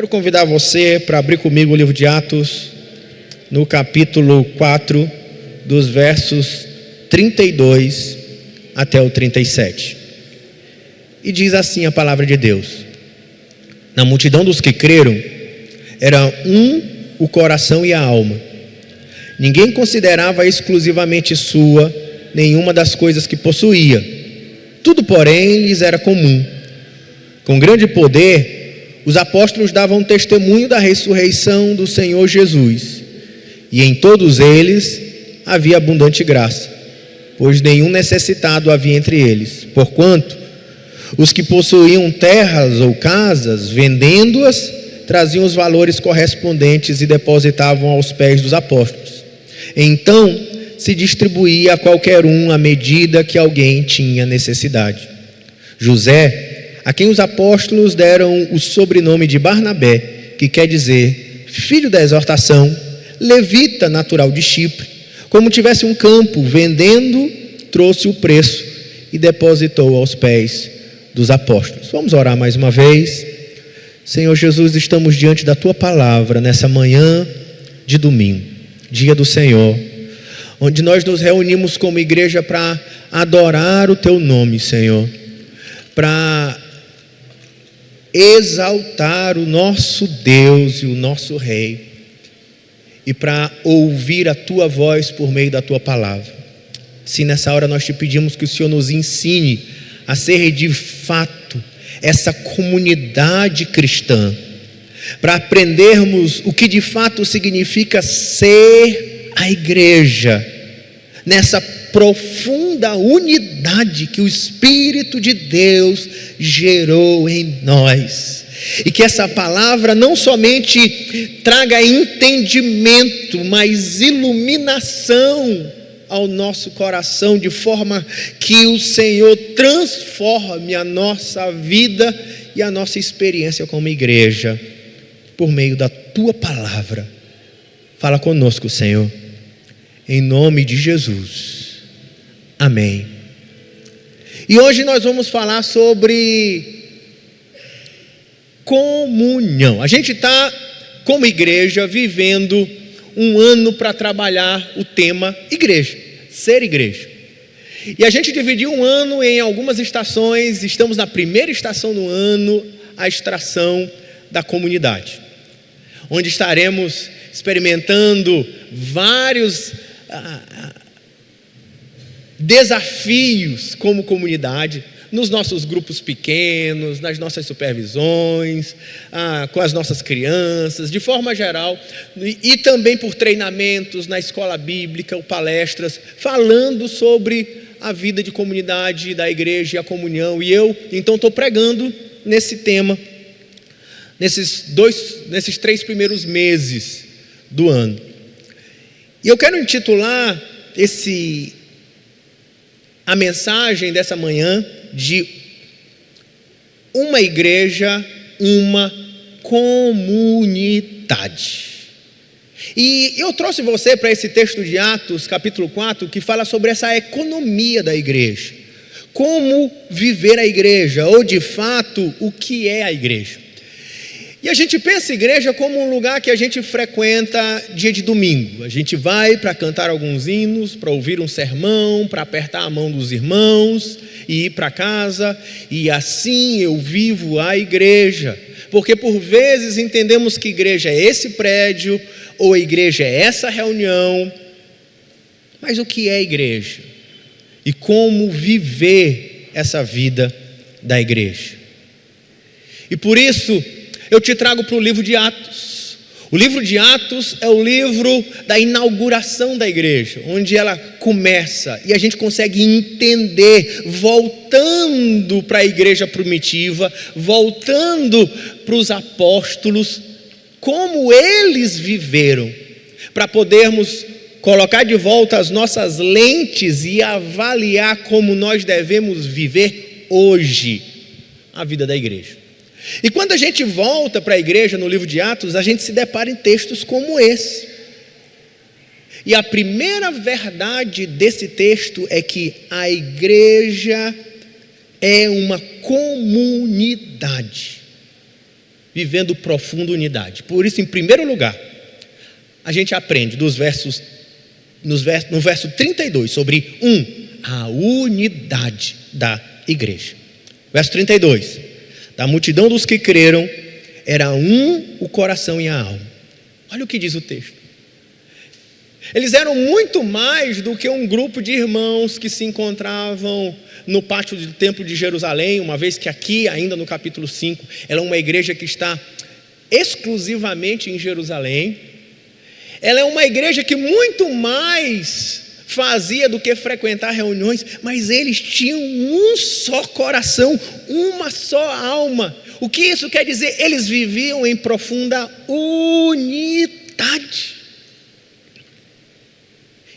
Quero convidar você para abrir comigo o livro de Atos, no capítulo 4, dos versos 32 até o 37. E diz assim a palavra de Deus: na multidão dos que creram, era um o coração e a alma. Ninguém considerava exclusivamente sua nenhuma das coisas que possuía. Tudo, porém, lhes era comum. Com grande poder, os apóstolos davam testemunho da ressurreição do Senhor Jesus. E em todos eles havia abundante graça, pois nenhum necessitado havia entre eles. Porquanto, os que possuíam terras ou casas, vendendo-as, traziam os valores correspondentes e depositavam aos pés dos apóstolos. Então, se distribuía a qualquer um à medida que alguém tinha necessidade. José, a quem os apóstolos deram o sobrenome de Barnabé, que quer dizer filho da exortação, levita natural de Chipre, como tivesse um campo, vendendo, trouxe o preço e depositou aos pés dos apóstolos. Vamos orar mais uma vez. Senhor Jesus, estamos diante da Tua palavra nessa manhã de domingo, dia do Senhor, onde nós nos reunimos como igreja para adorar o Teu nome, Senhor, para exaltar o nosso Deus e o nosso Rei, e para ouvir a Tua voz por meio da Tua palavra. Se nessa hora nós te pedimos que o Senhor nos ensine a ser de fato essa comunidade cristã, para aprendermos o que de fato significa ser a igreja, nessa profunda unidade que o Espírito de Deus gerou em nós. E que essa palavra não somente traga entendimento, mas iluminação ao nosso coração, de forma que o Senhor transforme a nossa vida e a nossa experiência como igreja, por meio da Tua palavra. Fala conosco, Senhor, em nome de Jesus. Amém. E hoje nós vamos falar sobre comunhão. A gente está, como igreja, vivendo um ano para trabalhar o tema igreja, ser igreja. E a gente dividiu um ano em algumas estações. Estamos na primeira estação do ano, a estação da comunidade, onde estaremos experimentando vários desafios como comunidade, nos nossos grupos pequenos, nas nossas supervisões, com as nossas crianças, de forma geral, e também por treinamentos na escola bíblica ou palestras, falando sobre a vida de comunidade da igreja e a comunhão. E eu, então, estou pregando nesse tema, nesses 3 primeiros meses do ano. E eu quero intitular a mensagem dessa manhã de uma igreja, uma comunidade. E eu trouxe você para esse texto de Atos, capítulo 4, que fala sobre essa economia da igreja. Como viver a igreja, ou de fato, o que é a igreja. E a gente pensa a igreja como um lugar que a gente frequenta dia de domingo. A gente vai para cantar alguns hinos, para ouvir um sermão, para apertar a mão dos irmãos e ir para casa. E assim eu vivo a igreja. Porque por vezes entendemos que igreja é esse prédio, ou a igreja é essa reunião. Mas o que é igreja? E como viver essa vida da igreja? E por isso eu te trago para o livro de Atos. O livro de Atos é o livro da inauguração da igreja, onde ela começa, e a gente consegue entender, voltando para a igreja primitiva, voltando para os apóstolos, como eles viveram, para podermos colocar de volta as nossas lentes e avaliar como nós devemos viver hoje a vida da igreja. E quando a gente volta para a igreja no livro de Atos, a gente se depara em textos como esse. E a primeira verdade desse texto é que a igreja é uma comunidade. vivendo profunda unidade. Por isso, em primeiro lugar, a gente aprende no verso 32 sobre a unidade da igreja. Verso 32: da multidão dos que creram, era o coração e a alma. Olha o que diz o texto. Eles eram muito mais do que um grupo de irmãos que se encontravam no pátio do templo de Jerusalém, uma vez que aqui, ainda no capítulo 5, ela é uma igreja que está exclusivamente em Jerusalém. Ela é uma igreja que muito mais fazia do que frequentar reuniões, mas eles tinham um só coração, uma só alma. O que isso quer dizer? Eles viviam em profunda unidade.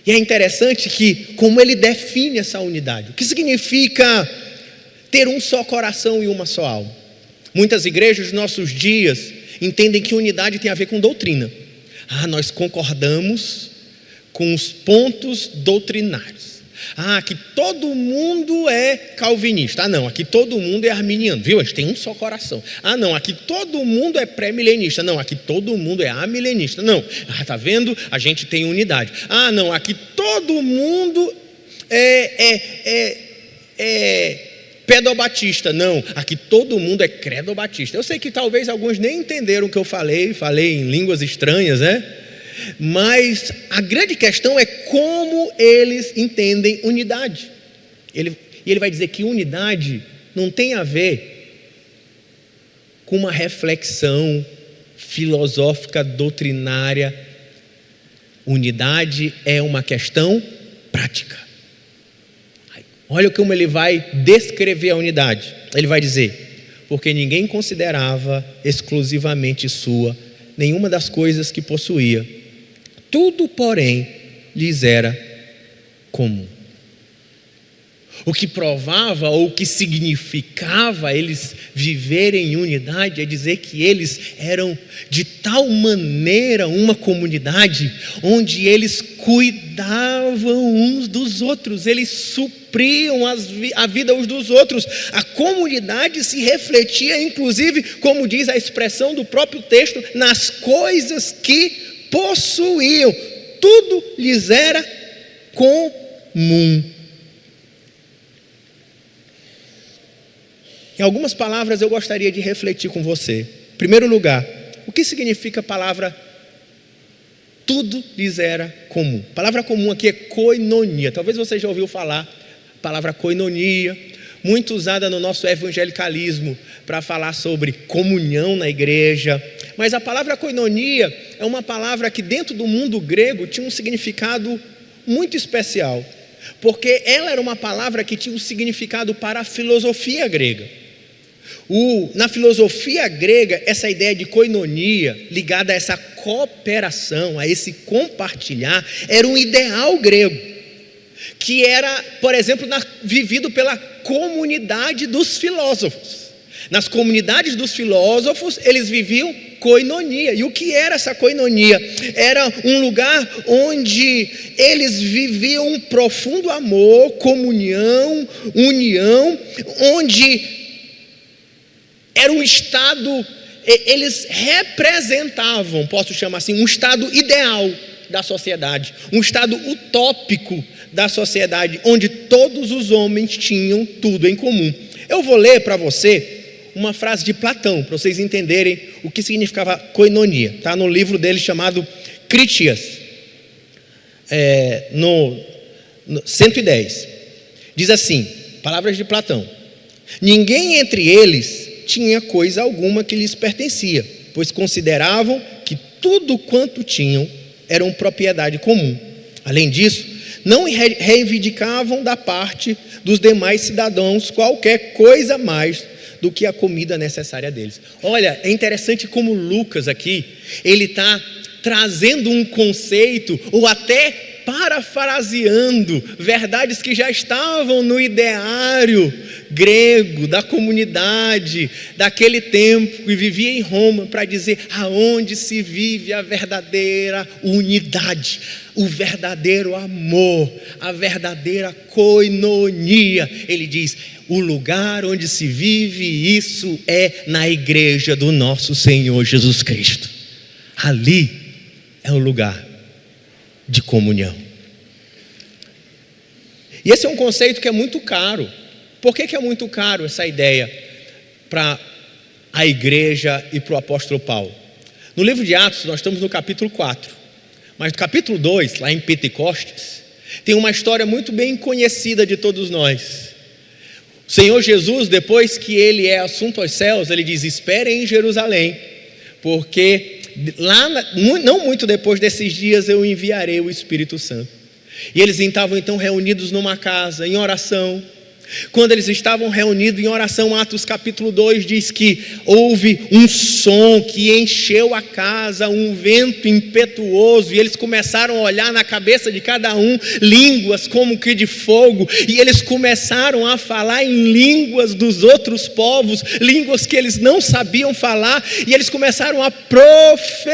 E é interessante que, como ele define essa unidade, o que significa ter um só coração e uma só alma? Muitas igrejas dos nossos dias entendem que unidade tem a ver com doutrina. Nós concordamos com os pontos doutrinários. Aqui todo mundo é calvinista. Não, aqui todo mundo é arminiano. Viu? A gente tem um só coração. Não, aqui todo mundo é pré-milenista. Não, aqui todo mundo é amilenista. Não, tá vendo? A gente tem unidade. Não, aqui todo mundo é pedobatista. Não, aqui todo mundo é credobatista. Eu sei que talvez alguns nem entenderam o que eu falei em línguas estranhas, né? Mas a grande questão é como eles entendem unidade. Ele vai dizer que unidade não tem a ver com uma reflexão filosófica, doutrinária. Unidade é uma questão prática. Olha como ele vai descrever a unidade. Ele vai dizer: porque ninguém considerava exclusivamente sua nenhuma das coisas que possuía. Tudo, porém, lhes era comum. O que provava ou o que significava eles viverem em unidade é dizer que eles eram de tal maneira uma comunidade onde eles cuidavam uns dos outros, eles supriam a vida uns dos outros. A comunidade se refletia, inclusive, como diz a expressão do próprio texto, nas coisas que possuíam. Tudo lhes era comum. Em algumas palavras eu gostaria de refletir com você. Em primeiro lugar, o que significa a palavra tudo lhes era comum? A palavra comum aqui é koinonia. Talvez você já ouviu falar a palavra koinonia, muito usada no nosso evangelicalismo para falar sobre comunhão na igreja. Mas a palavra koinonia é uma palavra que dentro do mundo grego tinha um significado muito especial, porque ela era uma palavra que tinha um significado para a filosofia grega. Na filosofia grega, essa ideia de koinonia, ligada a essa cooperação, a esse compartilhar, era um ideal grego, que era, por exemplo, vivido pela comunidade dos filósofos. Nas comunidades dos filósofos, eles viviam koinonia. E o que era essa koinonia? Era um lugar onde eles viviam um profundo amor, comunhão, união, onde era um estado, eles representavam, posso chamar assim, um estado ideal da sociedade, um estado utópico da sociedade, onde todos os homens tinham tudo em comum. Eu vou ler para você uma frase de Platão, para vocês entenderem o que significava koinonia. Está no livro dele chamado Critias, no 110. Diz assim, palavras de Platão: ninguém entre eles tinha coisa alguma que lhes pertencia, pois consideravam que tudo quanto tinham era propriedade comum. Além disso, não reivindicavam da parte dos demais cidadãos qualquer coisa mais do que a comida necessária deles. Olha, é interessante como Lucas aqui, ele está trazendo um conceito, ou até parafraseando verdades que já estavam no ideário grego, da comunidade, daquele tempo que vivia em Roma, para dizer aonde se vive a verdadeira unidade, o verdadeiro amor, a verdadeira koinonia. Ele diz: o lugar onde se vive isso é na igreja do nosso Senhor Jesus Cristo. Ali é o lugar de comunhão. E esse é um conceito que é muito caro. Por que é muito caro essa ideia para a igreja e para o apóstolo Paulo? No livro de Atos nós estamos no capítulo 4, mas no capítulo 2, lá em Pentecostes, tem uma história muito bem conhecida de todos nós. O Senhor Jesus, depois que ele é assunto aos céus, ele diz: esperem em Jerusalém, porque lá, não muito depois desses dias, eu enviarei o Espírito Santo. E eles estavam então reunidos numa casa, em oração. Quando eles estavam reunidos em oração, Atos capítulo 2 diz que houve um som que encheu a casa, um vento impetuoso, e eles começaram a olhar na cabeça de cada um línguas como que de fogo, e eles começaram a falar em línguas dos outros povos, línguas que eles não sabiam falar, e eles começaram a profetizar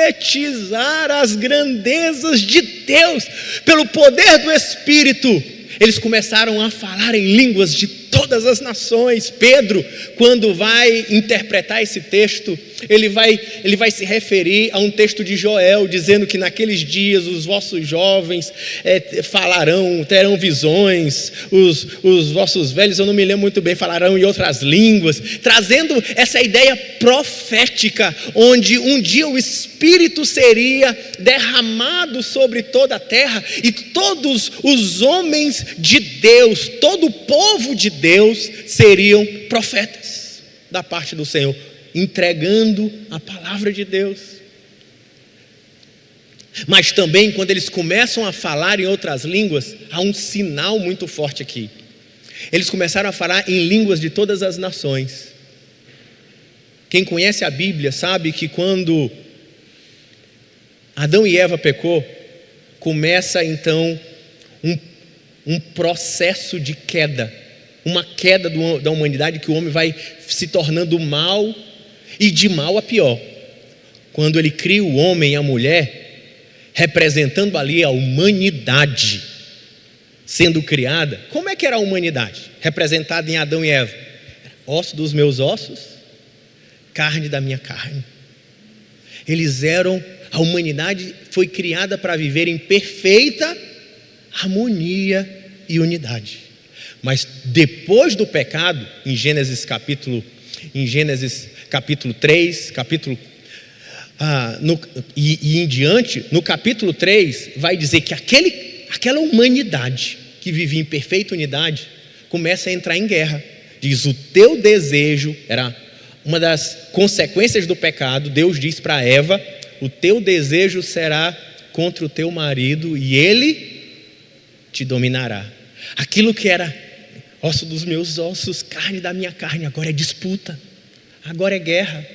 as grandezas de Deus, pelo poder do Espírito. Eles começaram a falar em línguas de todas as nações. Pedro, quando vai interpretar esse texto, ele vai se referir a um texto de Joel, dizendo que naqueles dias os vossos jovens falarão, terão visões, os vossos velhos, eu não me lembro muito bem, falarão em outras línguas, trazendo essa ideia profética, onde um dia o Espírito seria derramado sobre toda a terra, e todos os homens de Deus, todo o povo de Deus seriam profetas da parte do Senhor, entregando a palavra de Deus. Mas também, quando eles começam a falar em outras línguas, há um sinal muito forte aqui. Eles começaram a falar em línguas de todas as nações. Quem conhece a Bíblia sabe que quando Adão e Eva pecou, começa então um processo de queda, uma queda da humanidade, que o homem vai se tornando mal, e de mal a pior. Quando ele cria o homem e a mulher, representando ali a humanidade sendo criada. Como é que era a humanidade representada em Adão e Eva? Osso dos meus ossos, carne da minha carne. A humanidade foi criada para viver em perfeita harmonia e unidade. Mas depois do pecado, em Gênesis capítulo 3, e em diante, no capítulo 3, vai dizer que aquela humanidade que vivia em perfeita unidade começa a entrar em guerra. Diz: o teu desejo, era uma das consequências do pecado. Deus diz para Eva: o teu desejo será contra o teu marido e ele te dominará. Aquilo que era osso dos meus ossos, carne da minha carne, agora é disputa, agora é guerra.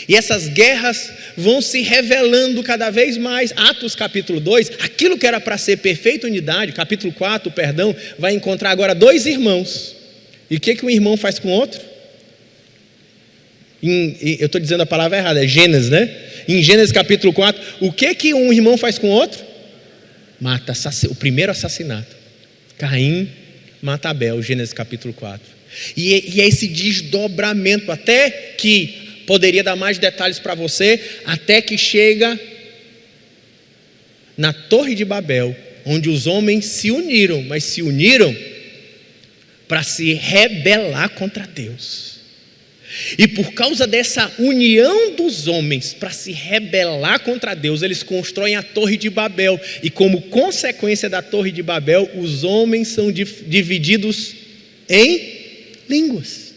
E essas guerras vão se revelando cada vez mais. Atos capítulo 2, aquilo que era para ser perfeita unidade, capítulo 4, perdão, vai encontrar agora dois irmãos. E o que um irmão faz com o outro? Eu estou dizendo a palavra errada, é Gênesis, né? Em Gênesis capítulo 4, o que um irmão faz com o outro? Mata, o primeiro assassinato. Caim mata Abel, Gênesis capítulo 4. E é esse desdobramento, até que, poderia dar mais detalhes para você, até que chega na Torre de Babel, onde os homens se uniram, mas se uniram para se rebelar contra Deus. E por causa dessa união dos homens para se rebelar contra Deus, eles constroem a Torre de Babel. E como consequência da Torre de Babel, os homens são divididos em línguas.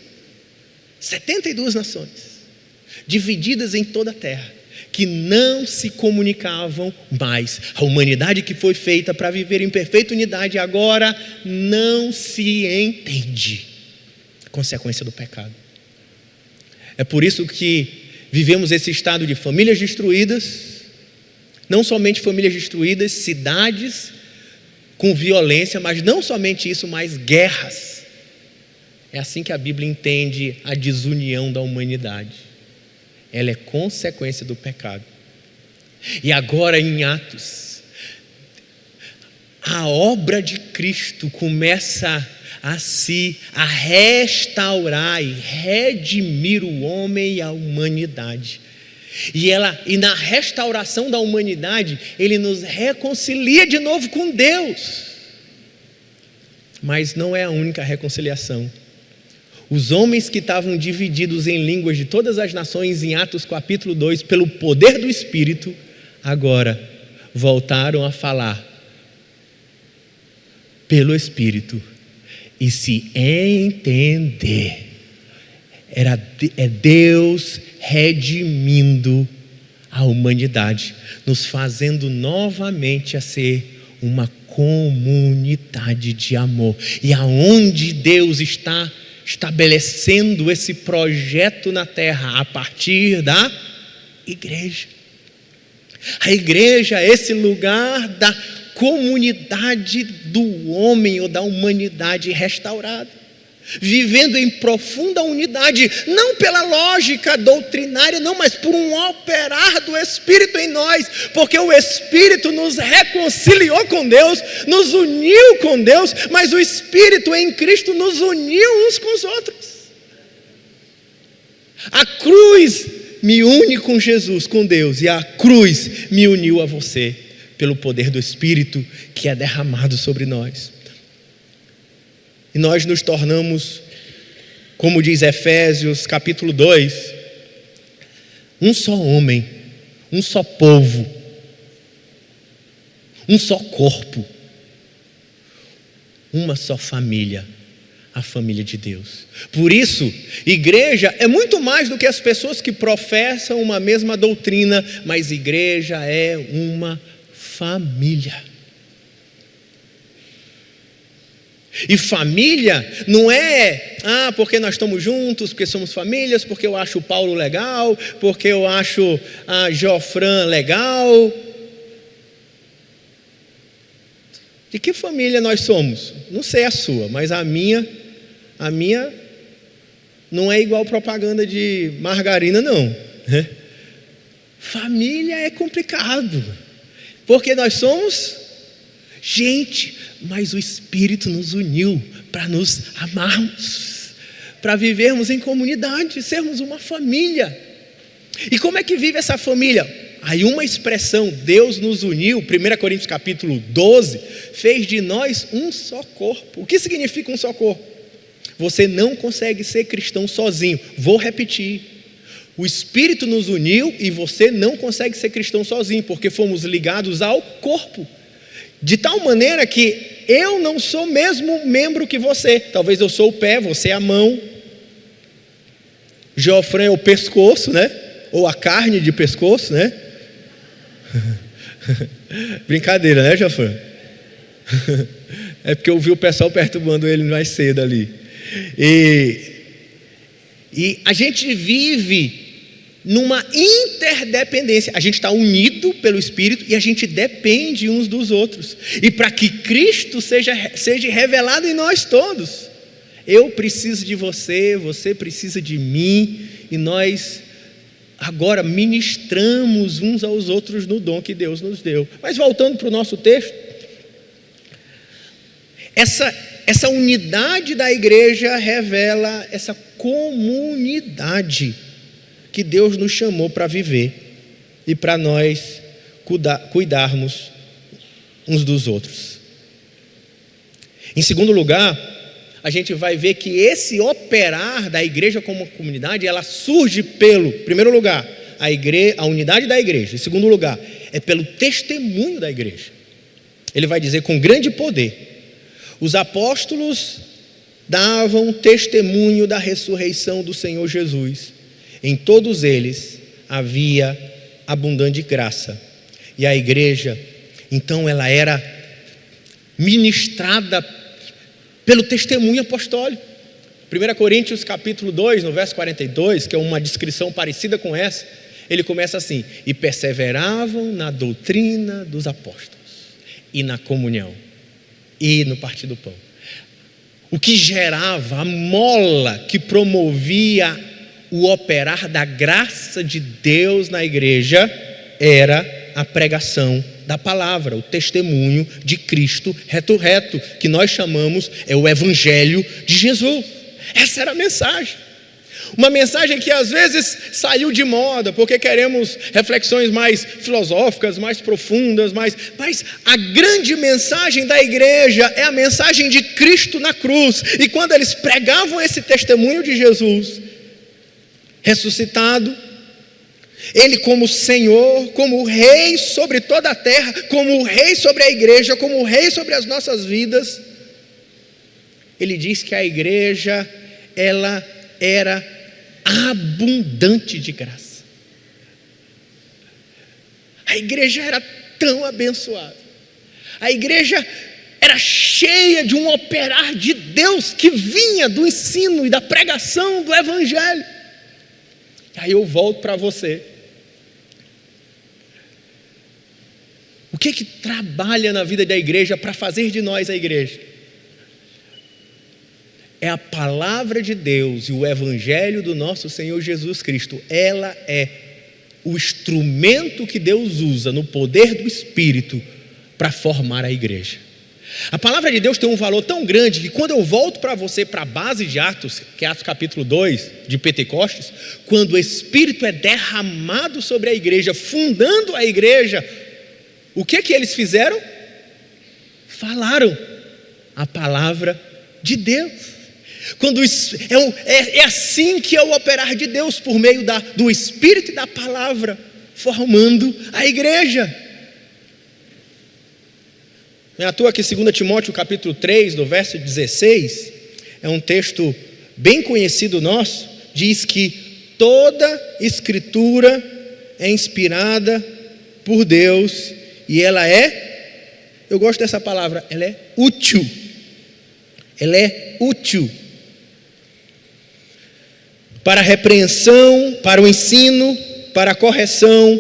72 nações, divididas em toda a terra, que não se comunicavam mais. A humanidade que foi feita para viver em perfeita unidade agora não se entende. Consequência do pecado. É por isso que vivemos esse estado de famílias destruídas, não somente famílias destruídas, cidades com violência, mas não somente isso, mas guerras. É assim que a Bíblia entende a desunião da humanidade. Ela é consequência do pecado. E agora em Atos, a obra de Cristo começa a restaurar e redimir o homem e a humanidade. E na restauração da humanidade, Ele nos reconcilia de novo com Deus. Mas não é a única reconciliação. Os homens que estavam divididos em línguas de todas as nações, em Atos capítulo 2, pelo poder do Espírito, agora voltaram a falar pelo Espírito e se entender. É Deus redimindo a humanidade, nos fazendo novamente a ser uma comunidade de amor. E aonde Deus está estabelecendo esse projeto na terra? A partir da igreja. A igreja é esse lugar da comunidade do homem ou da humanidade restaurada, vivendo em profunda unidade, não pela lógica doutrinária, não, mas por um operar do Espírito em nós, porque o Espírito nos reconciliou com Deus, nos uniu com Deus, mas o Espírito em Cristo nos uniu uns com os outros. A cruz me une com Jesus, com Deus, e a cruz me uniu a você, pelo poder do Espírito que é derramado sobre nós. E nós nos tornamos, como diz Efésios capítulo 2, um só homem, um só povo, um só corpo, uma só família, a família de Deus. Por isso, igreja é muito mais do que as pessoas que professam uma mesma doutrina, mas igreja é uma família. E família não é, porque nós estamos juntos, porque somos famílias, porque eu acho o Paulo legal, porque eu acho a Jofran legal. De que família nós somos? Não sei a sua, mas a minha não é igual propaganda de margarina, não. Família é complicado, porque nós somos gente, mas o Espírito nos uniu para nos amarmos, para vivermos em comunidade, sermos uma família. E como é que vive essa família? Aí uma expressão, Deus nos uniu, 1 Coríntios capítulo 12, fez de nós um só corpo. O que significa um só corpo? Você não consegue ser cristão sozinho. Vou repetir. O Espírito nos uniu e você não consegue ser cristão sozinho, porque fomos ligados ao corpo. De tal maneira que eu não sou o mesmo membro que você. Talvez eu sou o pé, você é a mão. Geofran é o pescoço, né? Ou a carne de pescoço, né? Brincadeira, né, Geofran? É porque eu vi o pessoal perturbando ele mais cedo ali. E a gente vive numa interdependência. A gente está unido pelo Espírito e a gente depende uns dos outros. E para que Cristo seja revelado em nós todos, eu preciso de você, você precisa de mim, e nós agora ministramos uns aos outros no dom que Deus nos deu. Mas voltando para o nosso texto, essa unidade da igreja revela essa comunidade que Deus nos chamou para viver e para nós cuidarmos uns dos outros. Em segundo lugar, a gente vai ver que esse operar da igreja como comunidade, ela surge pelo, em primeiro lugar, a unidade da igreja. Em segundo lugar, é pelo testemunho da igreja. Ele vai dizer, com grande poder, os apóstolos davam testemunho da ressurreição do Senhor Jesus. Em todos eles havia abundante graça. E a igreja, então, ela era ministrada pelo testemunho apostólico. 1 Coríntios capítulo 2, no verso 42, que é uma descrição parecida com essa, ele começa assim: e perseveravam na doutrina dos apóstolos e na comunhão. e no partir do pão. O que gerava, a mola que promovia o operar da graça de Deus na igreja era a pregação da palavra, o testemunho de Cristo ressurreto, que nós chamamos o Evangelho de Jesus. Essa era a mensagem. Uma mensagem que às vezes saiu de moda, porque queremos reflexões mais filosóficas, mais profundas, mas a grande mensagem da igreja é a mensagem de Cristo na cruz. E quando eles pregavam esse testemunho de Jesus ressuscitado, Ele como Senhor, como Rei sobre toda a terra, como Rei sobre a igreja, como Rei sobre as nossas vidas, Ele diz que a igreja, ela era abundante de graça. A igreja era tão abençoada. A igreja era cheia de um operar de Deus que vinha do ensino e da pregação do Evangelho. Aí eu volto para você. O que trabalha na vida da igreja para fazer de nós a igreja? É a palavra de Deus e o Evangelho do nosso Senhor Jesus Cristo. Ela é o instrumento que Deus usa no poder do Espírito para formar a igreja. A palavra de Deus tem um valor tão grande que quando eu volto para você, para a base de Atos, que é Atos capítulo 2, de Pentecostes, quando o Espírito é derramado sobre a igreja, fundando a igreja, o que eles fizeram? Falaram a palavra de Deus. Quando é assim que é o operar de Deus, por meio do Espírito e da palavra, formando a igreja. Não é à toa que 2 Timóteo capítulo 3, no verso 16, é um texto bem conhecido nosso, diz que toda escritura é inspirada por Deus e ela eu gosto dessa palavra, ela é útil. Ela é útil para a repreensão, para o ensino, para a correção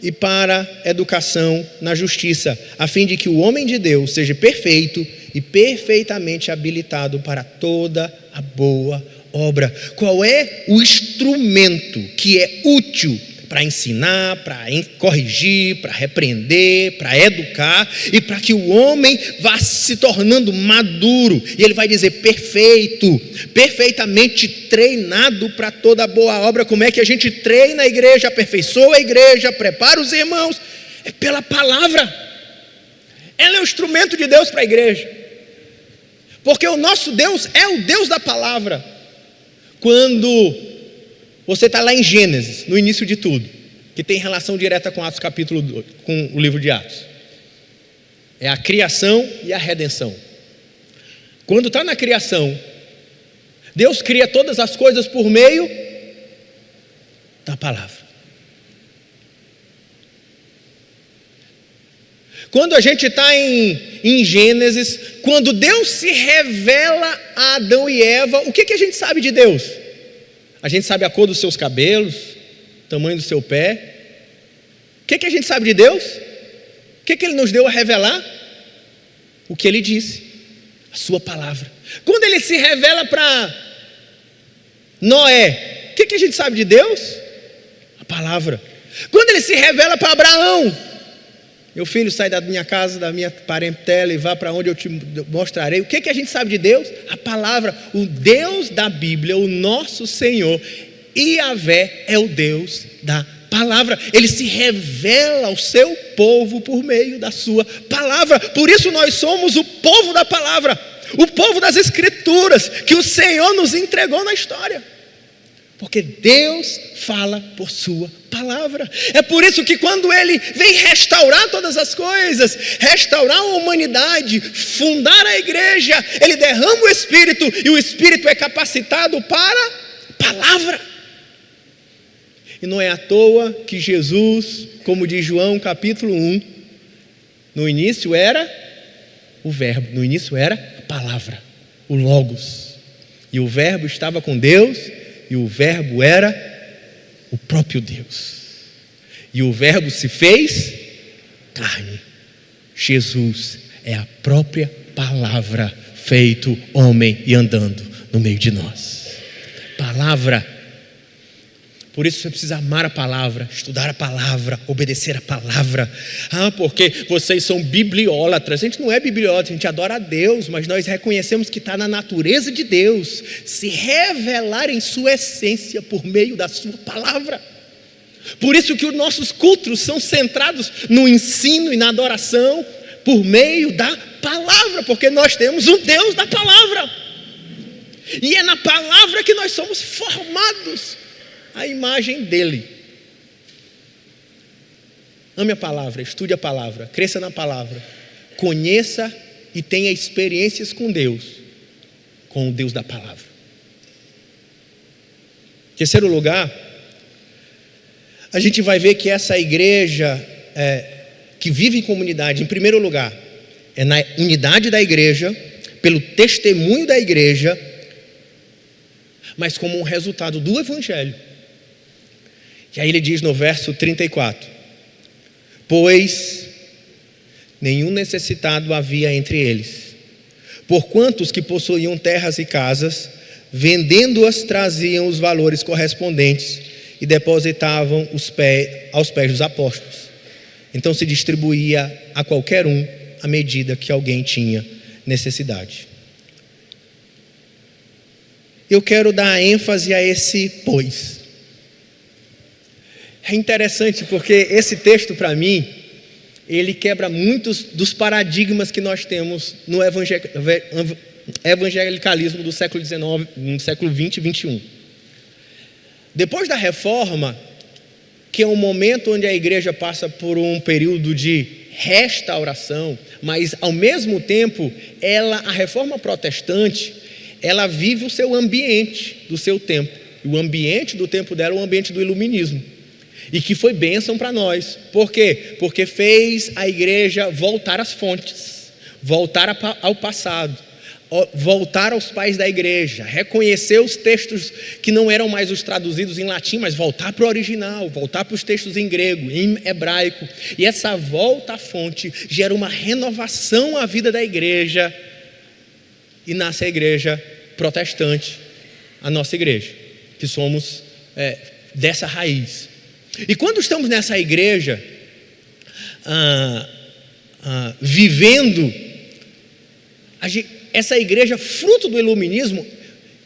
e para a educação na justiça, a fim de que o homem de Deus seja perfeito e perfeitamente habilitado para toda a boa obra. Qual é o instrumento que é útil para ensinar, para corrigir, para repreender, para educar e para que o homem vá se tornando maduro? E ele vai dizer perfeito, perfeitamente treinado para toda boa obra. Como é que a gente treina a igreja, aperfeiçoa a igreja, prepara os irmãos? É pela palavra. Ela é o instrumento de Deus para a igreja, porque o nosso Deus é o Deus da palavra. Quando você está lá em Gênesis, no início de tudo, que tem relação direta com Atos capítulo 2, com o livro de Atos. É a criação e a redenção. Quando está na criação, Deus cria todas as coisas por meio da palavra. Quando a gente está em Gênesis, quando Deus se revela a Adão e Eva, o que a gente sabe de Deus? A gente sabe a cor dos seus cabelos, o tamanho do seu pé. O que a gente sabe de Deus? O que Ele nos deu a revelar? O que Ele disse, a sua palavra. Quando Ele se revela para Noé, o que a gente sabe de Deus? A palavra. Quando Ele se revela para Abraão, meu filho, sai da minha casa, da minha parentela e vá para onde eu te mostrarei. O que a gente sabe de Deus? A palavra. O Deus da Bíblia, o nosso Senhor, Yahvé, é o Deus da palavra. Ele se revela ao seu povo por meio da sua palavra. Por isso nós somos o povo da palavra, o povo das Escrituras, que o Senhor nos entregou na história. Porque Deus fala por sua palavra. É por isso que quando Ele vem restaurar todas as coisas, restaurar a humanidade, fundar a igreja, Ele derrama o Espírito e o Espírito é capacitado para a palavra. E não é à toa que Jesus, como diz João capítulo 1, no início era o verbo, no início era a palavra, o Logos. E o verbo estava com Deus e o verbo era o próprio Deus. E o verbo se fez carne. Jesus é a própria palavra feito homem e andando no meio de nós. Palavra. Por isso você precisa amar a palavra, estudar a palavra, obedecer a palavra. Porque vocês são bibliólatras. A gente não é bibliólatra, a gente adora a Deus, mas nós reconhecemos que está na natureza de Deus se revelar em sua essência por meio da sua palavra. Por isso que os nossos cultos são centrados no ensino e na adoração por meio da palavra, porque nós temos um Deus da palavra. E é na palavra que nós somos formados a imagem dele. Ame a palavra, estude a palavra, cresça na palavra, conheça e tenha experiências com Deus, com o Deus da palavra. Em terceiro lugar, a gente vai ver que essa igreja que vive em comunidade, em primeiro lugar, é na unidade da igreja, pelo testemunho da igreja, mas como um resultado do evangelho. E aí ele diz no verso 34: pois nenhum necessitado havia entre eles, porquanto os que possuíam terras e casas, vendendo-as, traziam os valores correspondentes e depositavam aos pés dos apóstolos. Então se distribuía a qualquer um à medida que alguém tinha necessidade. Eu quero dar ênfase a esse pois. É interessante porque esse texto, para mim, ele quebra muitos dos paradigmas que nós temos no evangelicalismo do século XIX, no século XX e XXI. Depois da reforma, que é um momento onde a igreja passa por um período de restauração, mas ao mesmo tempo, a reforma protestante, ela vive o seu ambiente do seu tempo. E o ambiente do tempo dela é o ambiente do iluminismo. E que foi bênção para nós. Por quê? Porque fez a igreja voltar às fontes, voltar ao passado, voltar aos pais da igreja, reconhecer os textos que não eram mais os traduzidos em latim, mas voltar para o original, voltar para os textos em grego, em hebraico. E essa volta à fonte gera uma renovação à vida da igreja, e nasce a igreja protestante, a nossa igreja, que somos dessa raiz. E quando estamos nessa igreja, vivendo, essa igreja, fruto do iluminismo,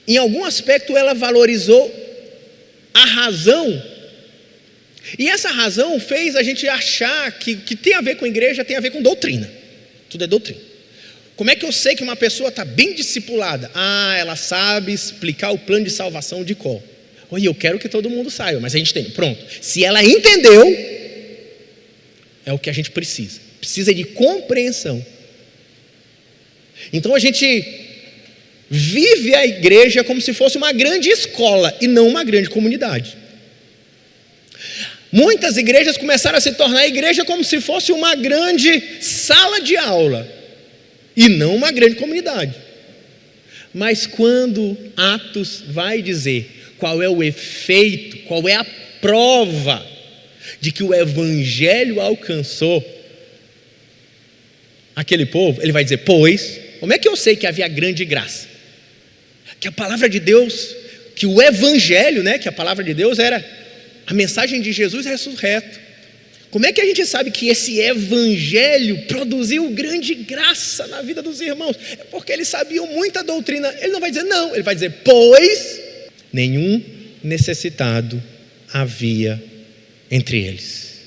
em algum aspecto ela valorizou a razão, e essa razão fez a gente achar que tem a ver com igreja, tem a ver com doutrina. Tudo é doutrina. Como é que eu sei que uma pessoa está bem discipulada? Ela sabe explicar o plano de salvação de cor. Oi, eu quero que todo mundo saiba, mas a gente tem. Pronto. Se ela entendeu, é o que a gente precisa. Precisa de compreensão. Então a gente vive a igreja como se fosse uma grande escola e não uma grande comunidade. Muitas igrejas começaram a se tornar igreja como se fosse uma grande sala de aula e não uma grande comunidade. Mas quando Atos vai dizer qual é o efeito, qual é a prova de que o evangelho alcançou aquele povo, ele vai dizer: pois, como é que eu sei que havia grande graça? Que a palavra de Deus, que o evangelho, que a palavra de Deus era a mensagem de Jesus ressurreto. Como é que a gente sabe que esse evangelho produziu grande graça na vida dos irmãos? É porque eles sabiam muita doutrina. Ele não vai dizer não, ele vai dizer: pois nenhum necessitado havia entre eles.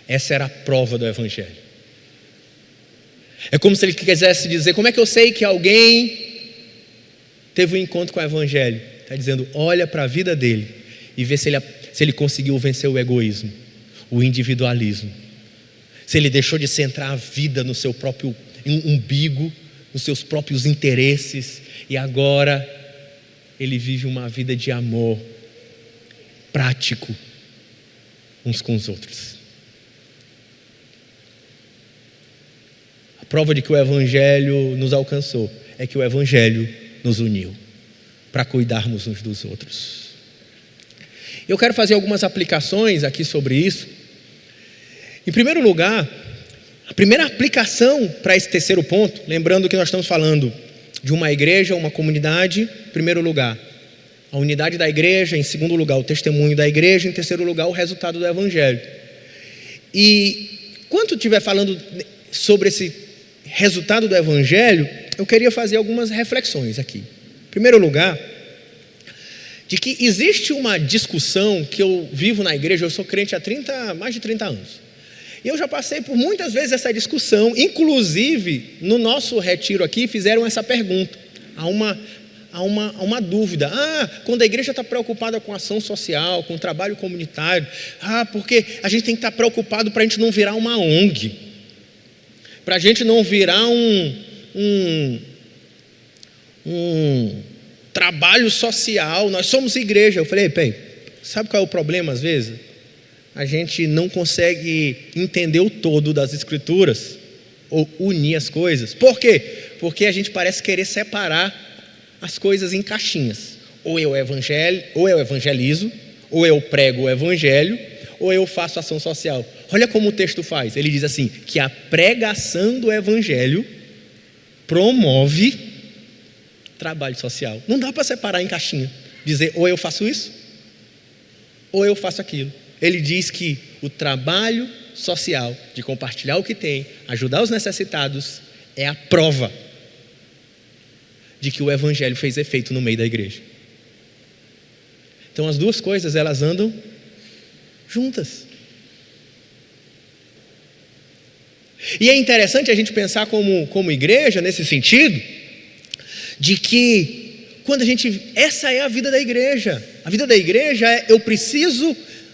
Essa era a prova do evangelho. É como se ele quisesse dizer: como é que eu sei que alguém teve um encontro com o evangelho? Está dizendo: olha para a vida dele e vê se ele conseguiu vencer o egoísmo, o individualismo, se ele deixou de centrar a vida no seu próprio umbigo, nos seus próprios interesses, e agora ele vive uma vida de amor prático uns com os outros. A prova de que o evangelho nos alcançou é que o evangelho nos uniu para cuidarmos uns dos outros. Eu quero fazer algumas aplicações aqui sobre isso. Em primeiro lugar, primeira aplicação para esse terceiro ponto, lembrando que nós estamos falando de uma igreja, uma comunidade, em primeiro lugar, a unidade da igreja, em segundo lugar, o testemunho da igreja, em terceiro lugar, o resultado do evangelho. E quando estiver falando sobre esse resultado do evangelho, eu queria fazer algumas reflexões aqui. Em primeiro lugar, de que existe uma discussão que eu vivo na igreja, eu sou crente há mais de 30 anos. E eu já passei por muitas vezes essa discussão, inclusive no nosso retiro aqui fizeram essa pergunta, há uma dúvida, quando a igreja está preocupada com ação social, com trabalho comunitário, porque a gente tem que estar preocupado para a gente não virar uma ONG, para a gente não virar um trabalho social, nós somos igreja. Eu falei, sabe qual é o problema às vezes? A gente não consegue entender o todo das escrituras, ou unir as coisas. Por quê? Porque a gente parece querer separar as coisas em caixinhas. Ou eu evangelizo, ou eu prego o evangelho, ou eu faço ação social. Olha como o texto faz. Ele diz assim, que a pregação do evangelho promove trabalho social. Não dá para separar em caixinha. Dizer, ou eu faço isso, ou eu faço aquilo. Ele diz que o trabalho social, de compartilhar o que tem, ajudar os necessitados, é a prova de que o evangelho fez efeito no meio da igreja. Então as duas coisas, elas andam juntas. E é interessante a gente pensar como igreja, nesse sentido, de que essa é a vida da igreja. A vida da igreja é,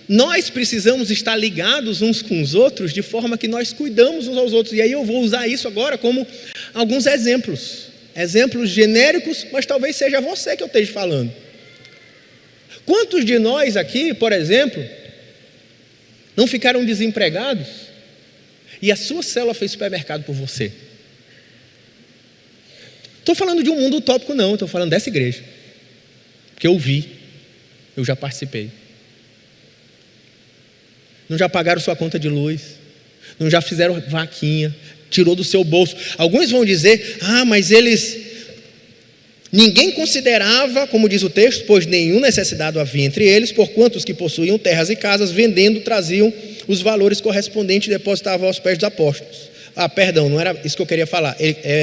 nós precisamos estar ligados uns com os outros, de forma que nós cuidamos uns aos outros. E aí eu vou usar isso agora como alguns exemplos genéricos, mas talvez seja você que eu esteja falando. Quantos de nós aqui, por exemplo, não ficaram desempregados e a sua célula fez supermercado por você? Estou falando de um mundo utópico não, estou falando dessa igreja, porque eu vi, eu já participei. Não já pagaram sua conta de luz, não já fizeram vaquinha, tirou do seu bolso. Alguns vão dizer, mas ninguém considerava, como diz o texto, pois nenhum necessitado havia entre eles, porquanto os que possuíam terras e casas, vendendo, traziam os valores correspondentes e depositavam aos pés dos apóstolos. Perdão, não era isso que eu queria falar.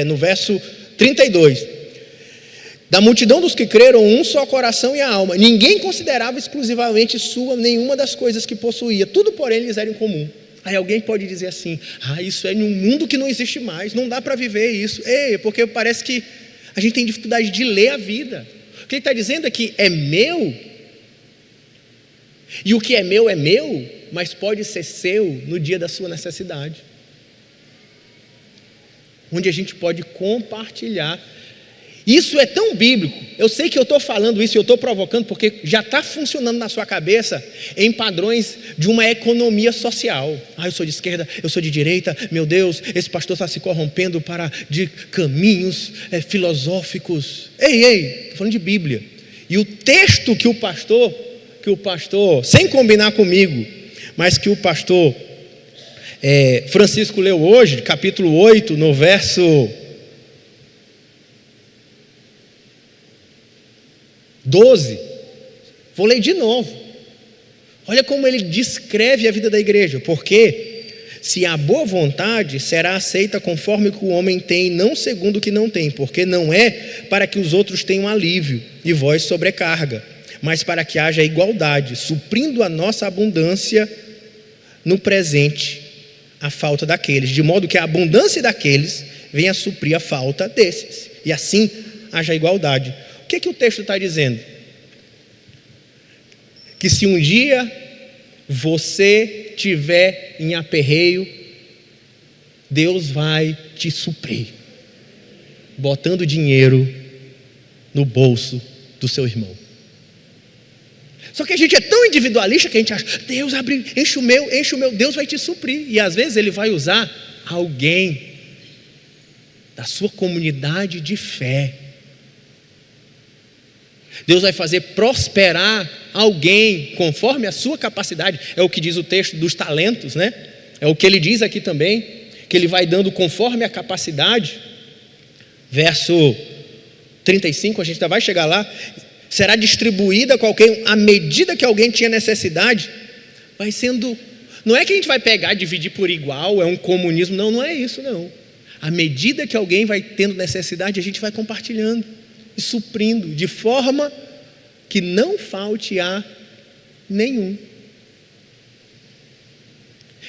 No verso 32. Da multidão dos que creram, um só coração e a alma. Ninguém considerava exclusivamente sua nenhuma das coisas que possuía. Tudo, porém, lhes era em comum. Aí alguém pode dizer assim, isso é num mundo que não existe mais, não dá para viver isso. Porque parece que a gente tem dificuldade de ler a vida. O que ele está dizendo é que é meu, e o que é meu, mas pode ser seu no dia da sua necessidade. Onde a gente pode compartilhar. Isso é tão bíblico. Eu sei que eu estou falando isso e eu estou provocando porque já está funcionando na sua cabeça em padrões de uma economia social. Eu sou de esquerda, eu sou de direita, meu Deus, esse pastor está se corrompendo de caminhos filosóficos. Estou falando de Bíblia. E o texto que o pastor, sem combinar comigo, mas que o pastor Francisco leu hoje, capítulo 8, no verso 12, vou ler de novo. Olha como ele descreve a vida da igreja. Porque se a boa vontade será aceita conforme o que o homem tem, não segundo o que não tem, porque não é para que os outros tenham alívio e vós sobrecarga, mas para que haja igualdade, suprindo a nossa abundância no presente a falta daqueles, de modo que a abundância daqueles venha a suprir a falta desses, e assim haja igualdade. O que o texto está dizendo? Que se um dia você tiver em aperreio, Deus vai te suprir, botando dinheiro no bolso do seu irmão. Só que a gente é tão individualista que a gente acha, Deus abre, enche o meu, Deus vai te suprir. E às vezes ele vai usar alguém da sua comunidade de fé. Deus vai fazer prosperar alguém conforme a sua capacidade. É o que diz o texto dos talentos, né? É o que ele diz aqui também, que Ele vai dando conforme a capacidade. Verso 35, a gente ainda vai chegar lá. Será distribuída com alguém, à medida que alguém tinha necessidade. Vai sendo, não é que a gente vai pegar e dividir por igual, é um comunismo, não é isso não. À medida que alguém vai tendo necessidade, a gente vai compartilhando e suprindo, de forma que não falte a nenhum.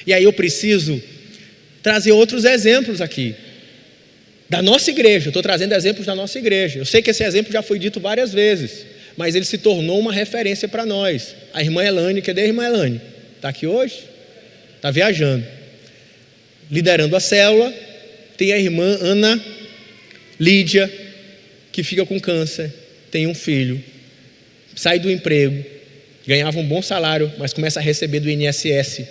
E aí eu preciso trazer outros exemplos aqui, da nossa igreja. Eu estou trazendo exemplos da nossa igreja. Eu sei que esse exemplo já foi dito várias vezes, mas ele se tornou uma referência para nós. A irmã Elane, cadê a irmã Elane? Está aqui hoje? Está viajando. Liderando a célula, tem a irmã Ana Lídia, que fica com câncer, tem um filho, sai do emprego, ganhava um bom salário, mas começa a receber do INSS.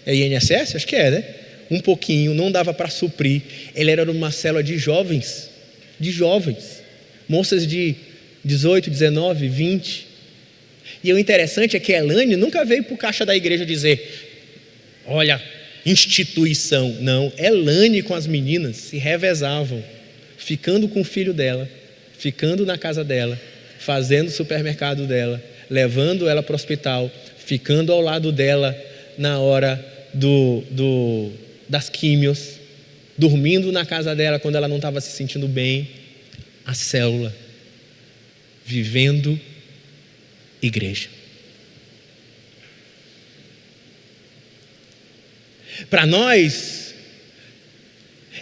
É INSS? Acho que é, né? Um pouquinho, não dava para suprir. Ele era uma célula de jovens, moças de 18, 19, 20. E o interessante é que a Elane nunca veio para o caixa da igreja dizer: olha, instituição. Não, Elane com as meninas se revezavam, ficando com o filho dela, ficando na casa dela, fazendo o supermercado dela, levando ela para o hospital, ficando ao lado dela na hora das químios, dormindo na casa dela quando ela não estava se sentindo bem. A célula, vivendo igreja. Para nós,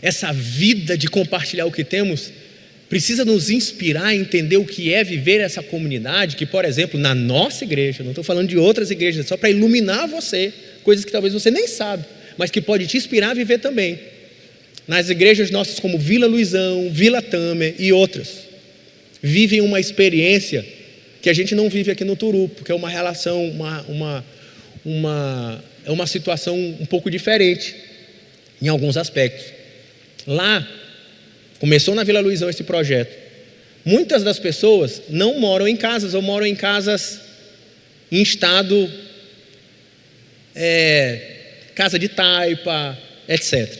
essa vida de compartilhar o que temos precisa nos inspirar a entender o que é viver essa comunidade, que, por exemplo, na nossa igreja, não estou falando de outras igrejas, só para iluminar você, coisas que talvez você nem sabe, mas que pode te inspirar a viver também. Nas igrejas nossas como Vila Luizão, Vila Tamer e outras, vivem uma experiência que a gente não vive aqui no Turu, porque é uma relação, é uma situação um pouco diferente em alguns aspectos. Lá, começou na Vila Luizão esse projeto. Muitas das pessoas não moram em casas, ou moram em casas em estado, casa de taipa, etc.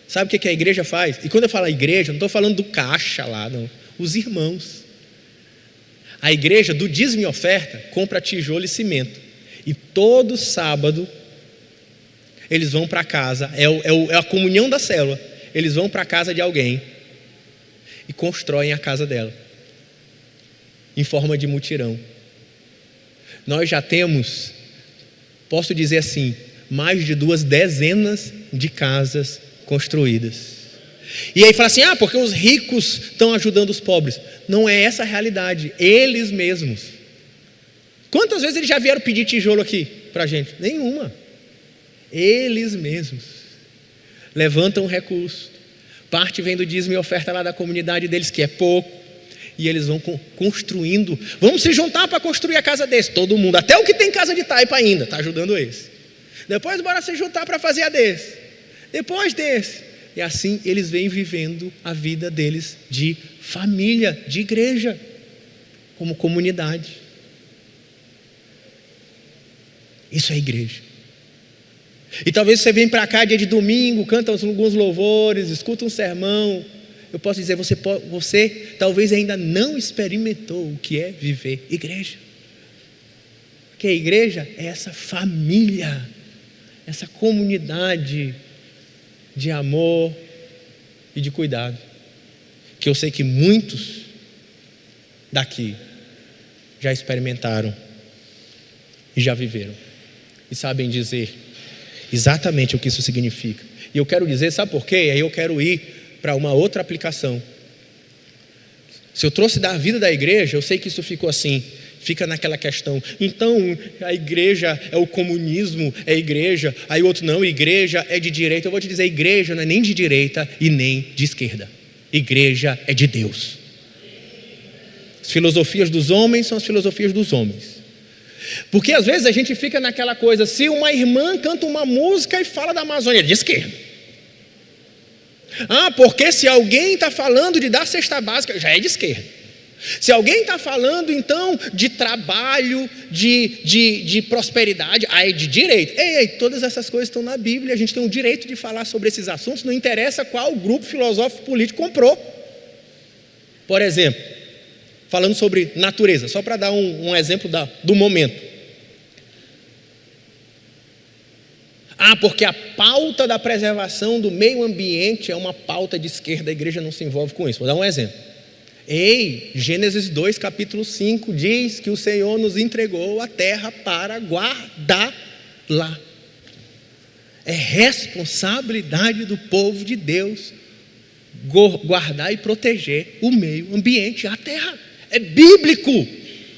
Sabe o que a igreja faz? E quando eu falo igreja, não estou falando do caixa lá, não. Os irmãos. A igreja, do dízimo e oferta, compra tijolo e cimento. E todo sábado, eles vão para casa, é a comunhão da célula. Eles vão para a casa de alguém e constroem a casa dela, em forma de mutirão. Nós já temos, posso dizer assim, mais de 2 dezenas de casas construídas. E aí fala assim: porque os ricos estão ajudando os pobres. Não é essa a realidade, eles mesmos. Quantas vezes eles já vieram pedir tijolo aqui para a gente? Nenhuma. Eles mesmos levantam recurso, parte vem do dízimo e oferta lá da comunidade deles, que é pouco, e eles vão construindo. Vamos se juntar para construir a casa desse, todo mundo, até o que tem casa de taipa ainda, está ajudando esse. Depois bora se juntar para fazer a desse, depois desse. E assim eles vêm vivendo a vida deles de família, de igreja, como comunidade. Isso é igreja. E talvez você venha para cá dia de domingo, canta alguns louvores, escuta um sermão. Eu posso dizer, você talvez ainda não experimentou o que é viver igreja. Porque a igreja é essa família, essa comunidade de amor e de cuidado, que eu sei que muitos daqui já experimentaram e já viveram e sabem dizer exatamente o que isso significa. E eu quero dizer, sabe por quê? Aí eu quero ir para uma outra aplicação. Se eu trouxe da vida da igreja, eu sei que isso ficou assim, fica naquela questão. Então, a igreja é o comunismo, é igreja. Aí o outro, não, igreja é de direita. Eu vou te dizer, igreja não é nem de direita e nem de esquerda. Igreja é de Deus. As filosofias dos homens são as filosofias dos homens. Porque às vezes a gente fica naquela coisa, se uma irmã canta uma música e fala da Amazônia, é de esquerda. Porque se alguém está falando de dar cesta básica, já é de esquerda. Se alguém está falando então de trabalho, de prosperidade, aí de direito. Ei, todas essas coisas estão na Bíblia, a gente tem o direito de falar sobre esses assuntos, não interessa qual grupo filosófico político comprou. Por exemplo, falando sobre natureza, só para dar um exemplo do momento. Porque a pauta da preservação do meio ambiente é uma pauta de esquerda, a igreja não se envolve com isso. Vou dar um exemplo. Gênesis 2, capítulo 5, diz que o Senhor nos entregou a terra para guardá-la. É responsabilidade do povo de Deus guardar e proteger o meio ambiente, a terra. É bíblico.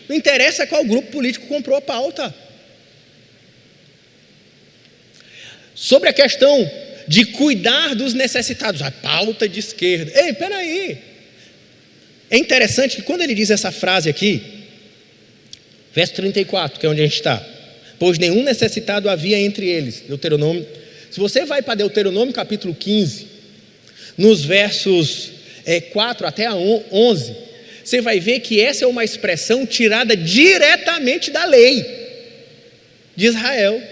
Não interessa qual grupo político comprou a pauta. Sobre a questão de cuidar dos necessitados, a pauta de esquerda. Peraí. É interessante que quando ele diz essa frase aqui, verso 34, que é onde a gente está, pois nenhum necessitado havia entre eles, Deuteronômio. Se você vai para Deuteronômio capítulo 15, nos versos 4 até a 11, você vai ver que essa é uma expressão tirada diretamente da lei de Israel.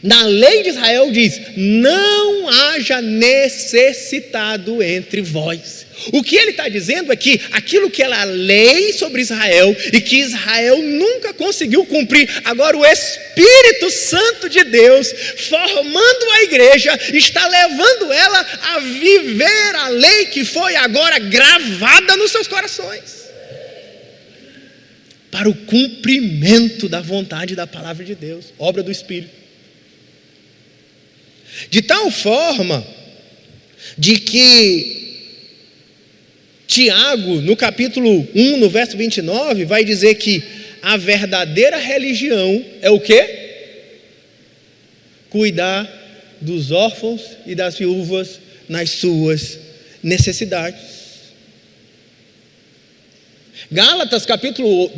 Na lei de Israel diz, não haja necessitado entre vós. O que ele está dizendo é que aquilo que era a lei sobre Israel e que Israel nunca conseguiu cumprir, agora o Espírito Santo de Deus, formando a igreja, está levando ela a viver a lei que foi agora gravada nos seus corações, para o cumprimento da vontade da palavra de Deus, obra do Espírito. De tal forma de que Tiago, no capítulo 1, no verso 29, vai dizer que a verdadeira religião é o quê? Cuidar dos órfãos e das viúvas nas suas necessidades. Gálatas capítulo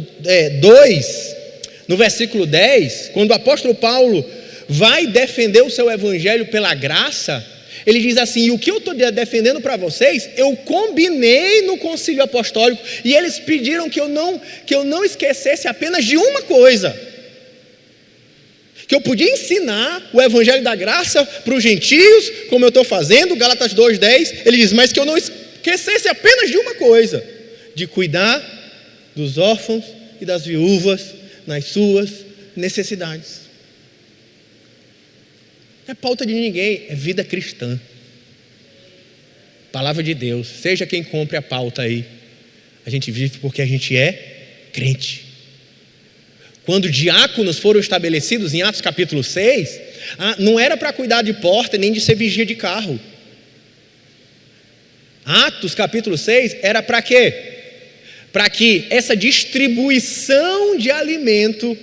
2, no versículo 10, quando o apóstolo Paulo vai defender o seu evangelho pela graça, ele diz assim, o que eu estou defendendo para vocês, eu combinei no concílio apostólico, e eles pediram que eu não esquecesse apenas de uma coisa, que eu podia ensinar o evangelho da graça para os gentios, como eu estou fazendo, Gálatas 2:10, ele diz, mas que eu não esquecesse apenas de uma coisa, de cuidar dos órfãos e das viúvas nas suas necessidades. Não é pauta de ninguém, é vida cristã. Palavra de Deus, seja quem compre a pauta aí. A gente vive porque a gente é crente. Quando diáconos foram estabelecidos em Atos capítulo 6, não era para cuidar de porta nem de ser vigia de carro. Atos capítulo 6 era para quê? Para que essa distribuição de alimento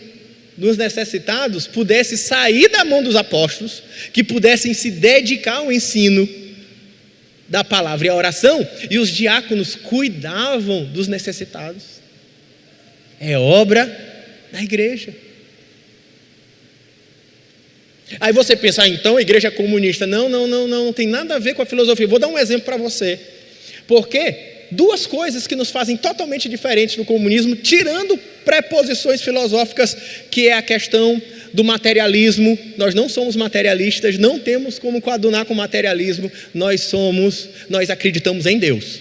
dos necessitados pudesse sair da mão dos apóstolos, que pudessem se dedicar ao ensino da palavra e à oração, e os diáconos cuidavam dos necessitados. É obra da igreja. Aí você pensa, então a igreja é comunista. Não tem nada a ver com a filosofia. Vou dar um exemplo para você. Porque duas coisas que nos fazem totalmente diferentes do comunismo, tirando preposições filosóficas, que é a questão do materialismo. Nós não somos materialistas, não temos como coadunar com o materialismo, nós acreditamos em Deus.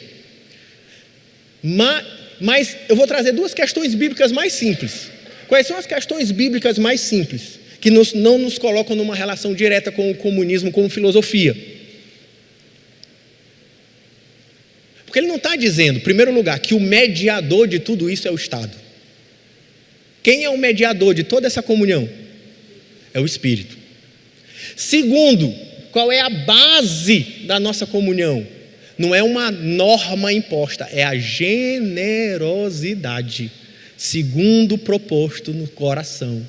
Mas eu vou trazer duas questões bíblicas mais simples. Quais são as questões bíblicas mais simples, que não nos colocam numa relação direta com o comunismo, com filosofia? Porque ele não está dizendo, em primeiro lugar, que o mediador de tudo isso é o Estado. Quem é o mediador de toda essa comunhão? É o Espírito. Segundo, qual é a base da nossa comunhão? Não é uma norma imposta, é a generosidade, segundo proposto no coração.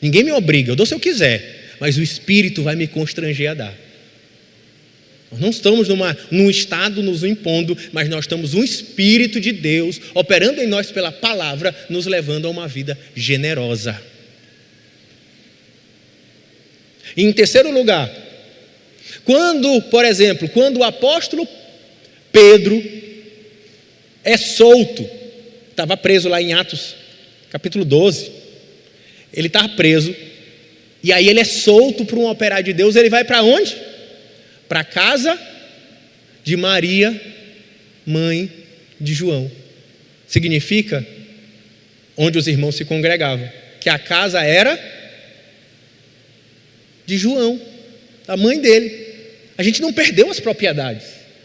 Ninguém me obriga, eu dou se eu quiser, mas o Espírito vai me constranger a dar. Nós não estamos num estado nos impondo, mas nós estamos um Espírito de Deus operando em nós pela palavra, nos levando a uma vida generosa. E em terceiro lugar, por exemplo, quando o apóstolo Pedro é solto. Estava preso lá em Atos, capítulo 12. Ele estava preso. E aí ele é solto para um operar de Deus. Ele vai para onde? Para a casa de Maria, mãe de João. Significa onde os irmãos se congregavam. Que a casa era de João, da mãe dele. A gente não perdeu as propriedades.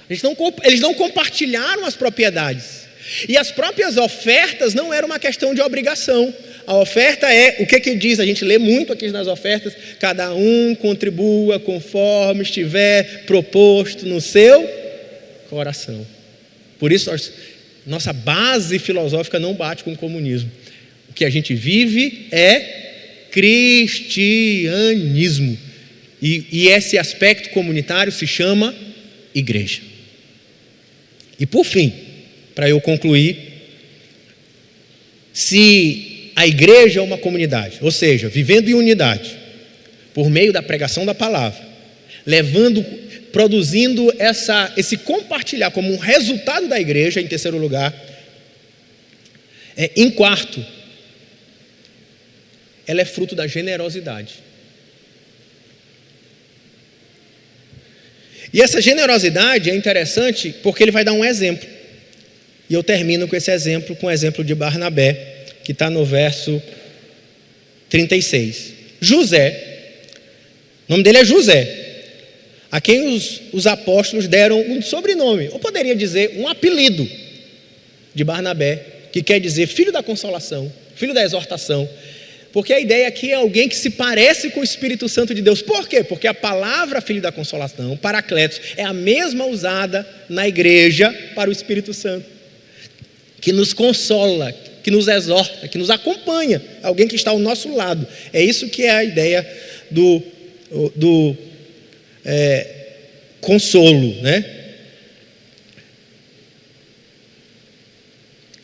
Eles não compartilharam as propriedades. E as próprias ofertas não era uma questão de obrigação. A oferta é, o que diz? A gente lê muito aqui nas ofertas: cada um contribua conforme estiver proposto no seu coração. Por isso, nossa base filosófica não bate com o comunismo. O que a gente vive é cristianismo. E esse aspecto comunitário se chama igreja. E por fim, para eu concluir, se a igreja é uma comunidade, ou seja, vivendo em unidade, por meio da pregação da palavra, produzindo esse compartilhar como um resultado da igreja, em terceiro lugar, em quarto, ela é fruto da generosidade. E essa generosidade é interessante porque ele vai dar um exemplo. E eu termino com esse exemplo, com o exemplo de Barnabé, que está no verso 36. José, o nome dele é José, a quem os apóstolos deram um sobrenome, ou poderia dizer um apelido de Barnabé, que quer dizer filho da consolação, filho da exortação. Porque a ideia aqui é alguém que se parece com o Espírito Santo de Deus. Por quê? Porque a palavra filho da consolação, paracletos, é a mesma usada na igreja para o Espírito Santo, que nos consola, que nos exorta, que nos acompanha, alguém que está ao nosso lado. É isso que é a ideia do consolo, né?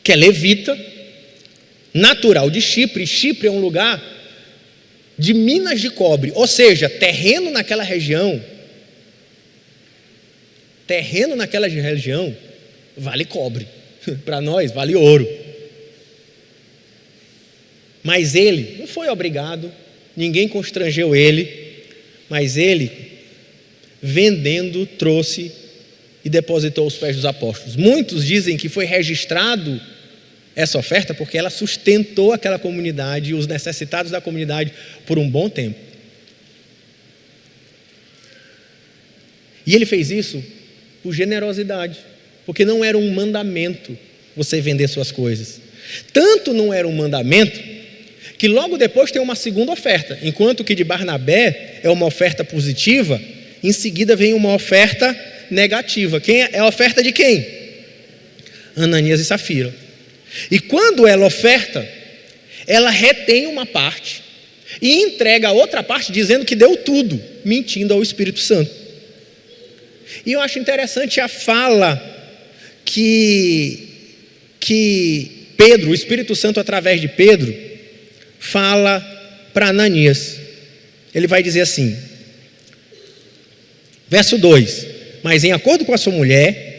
Que é levita, natural de Chipre. Chipre é um lugar de minas de cobre, ou seja, terreno naquela região vale cobre, para nós vale ouro. Mas ele não foi obrigado, ninguém constrangeu ele, mas ele, vendendo, trouxe e depositou aos pés dos apóstolos. Muitos dizem que foi registrado essa oferta porque ela sustentou aquela comunidade e os necessitados da comunidade por um bom tempo. E ele fez isso por generosidade, porque não era um mandamento você vender suas coisas. Tanto não era um mandamento que logo depois tem uma segunda oferta. Enquanto que de Barnabé é uma oferta positiva, em seguida vem uma oferta negativa. É a oferta de quem? Ananias e Safira. E quando ela oferta, ela retém uma parte e entrega a outra parte dizendo que deu tudo, mentindo ao Espírito Santo. E eu acho interessante a fala que Pedro, o Espírito Santo através de Pedro, fala para Ananias. Ele vai dizer assim, verso 2: mas em acordo com a sua mulher,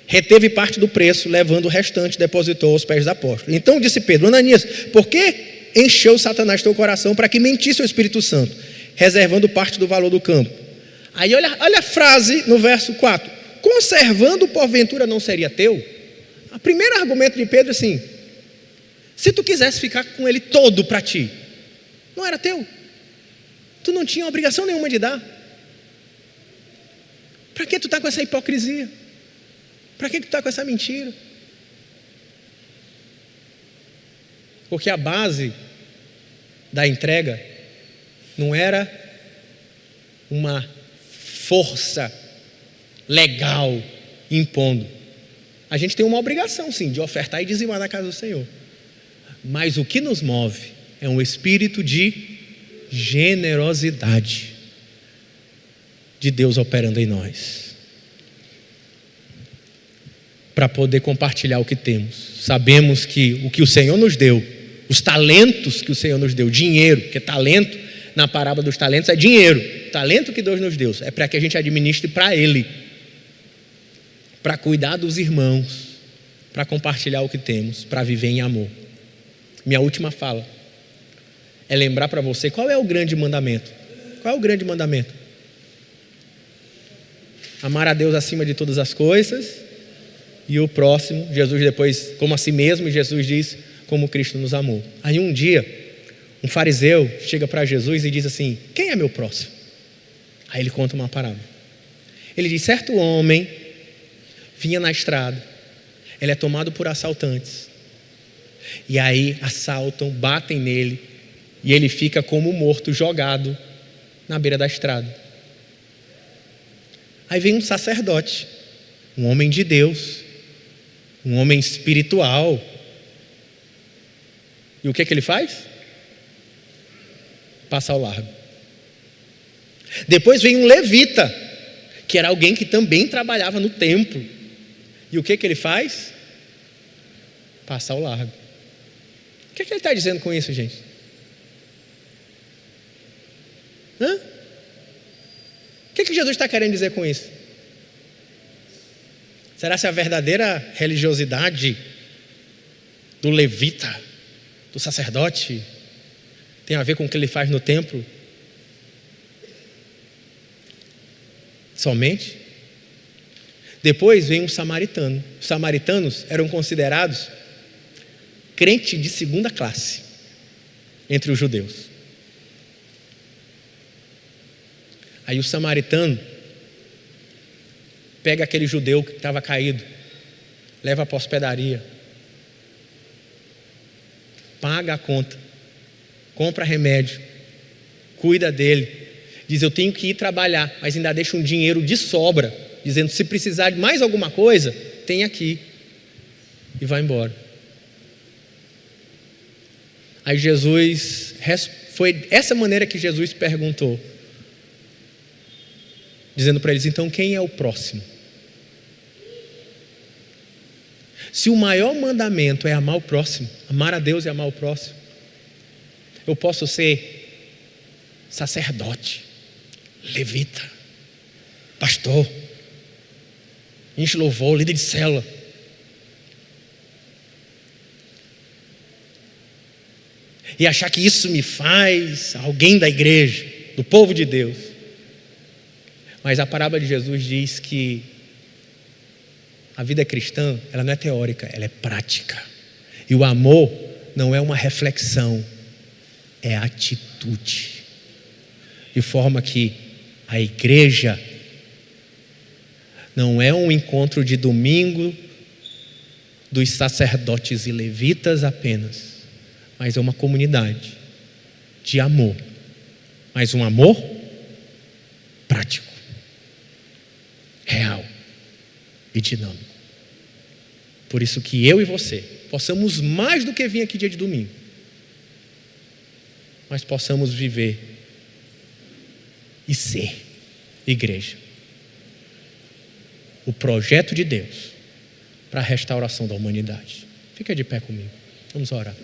reteve parte do preço, levando o restante, depositou aos pés dos apóstolos. Então disse Pedro: Ananias, por que encheu Satanás teu coração para que mentisse ao Espírito Santo, reservando parte do valor do campo? Aí olha a frase no verso 4: conservando porventura não seria teu? O primeiro argumento de Pedro é assim: se tu quisesse ficar com ele todo para ti, não era teu? Tu não tinha obrigação nenhuma de dar. Para que tu está com essa hipocrisia? Para que tu está com essa mentira? Porque a base da entrega não era uma força legal impondo. A gente tem uma obrigação, sim, de ofertar e dizimar na casa do Senhor. Mas o que nos move é um espírito de generosidade de Deus operando em nós, para poder compartilhar o que temos. Sabemos que o que o Senhor nos deu, os talentos que o Senhor nos deu, dinheiro, porque talento, na parábola dos talentos, é dinheiro. Talento que Deus nos deu é para que a gente administre para Ele, para cuidar dos irmãos, para compartilhar o que temos, para viver em amor. Minha última fala é lembrar para você qual é o grande mandamento. Qual é o grande mandamento? Amar a Deus acima de todas as coisas e o próximo, Jesus depois, como a si mesmo, e Jesus diz, como Cristo nos amou. Aí um dia, um fariseu chega para Jesus e diz assim: quem é meu próximo? Aí ele conta uma parábola. Ele diz: certo homem vinha na estrada, ele é tomado por assaltantes, e aí assaltam, batem nele, e ele fica como morto, jogado na beira da estrada. Aí vem um sacerdote, um homem de Deus, um homem espiritual, e o que ele faz? Passa ao largo. Depois vem um levita, que era alguém que também trabalhava no templo, e o que ele faz? Passa ao largo. O que ele está dizendo com isso, gente? O que Jesus está querendo dizer com isso? Será que a verdadeira religiosidade do levita, do sacerdote, tem a ver com o que ele faz no templo? Somente? Depois vem um samaritano. Os samaritanos eram considerados crente de segunda classe entre os judeus. Aí o samaritano pega aquele judeu que estava caído, leva para a hospedaria, paga a conta, compra remédio, cuida dele, diz: eu tenho que ir trabalhar, mas ainda deixa um dinheiro de sobra, dizendo: se precisar de mais alguma coisa, tem aqui, e vai embora. Aí foi essa maneira que Jesus perguntou, dizendo para eles: então quem é o próximo? Se o maior mandamento é amar o próximo, amar a Deus e amar o próximo, eu posso ser sacerdote, levita, pastor, enche louvor, líder de célula, e achar que isso me faz alguém da igreja, do povo de Deus. Mas a parábola de Jesus diz que a vida cristã, ela não é teórica, ela é prática. E o amor não é uma reflexão, é atitude. De forma que a igreja não é um encontro de domingo dos sacerdotes e levitas apenas, mas é uma comunidade de amor. Mas um amor prático, real e dinâmico. Por isso que eu e você possamos, mais do que vir aqui dia de domingo, mas possamos viver e ser igreja. O projeto de Deus para a restauração da humanidade. Fica de pé comigo. Vamos orar.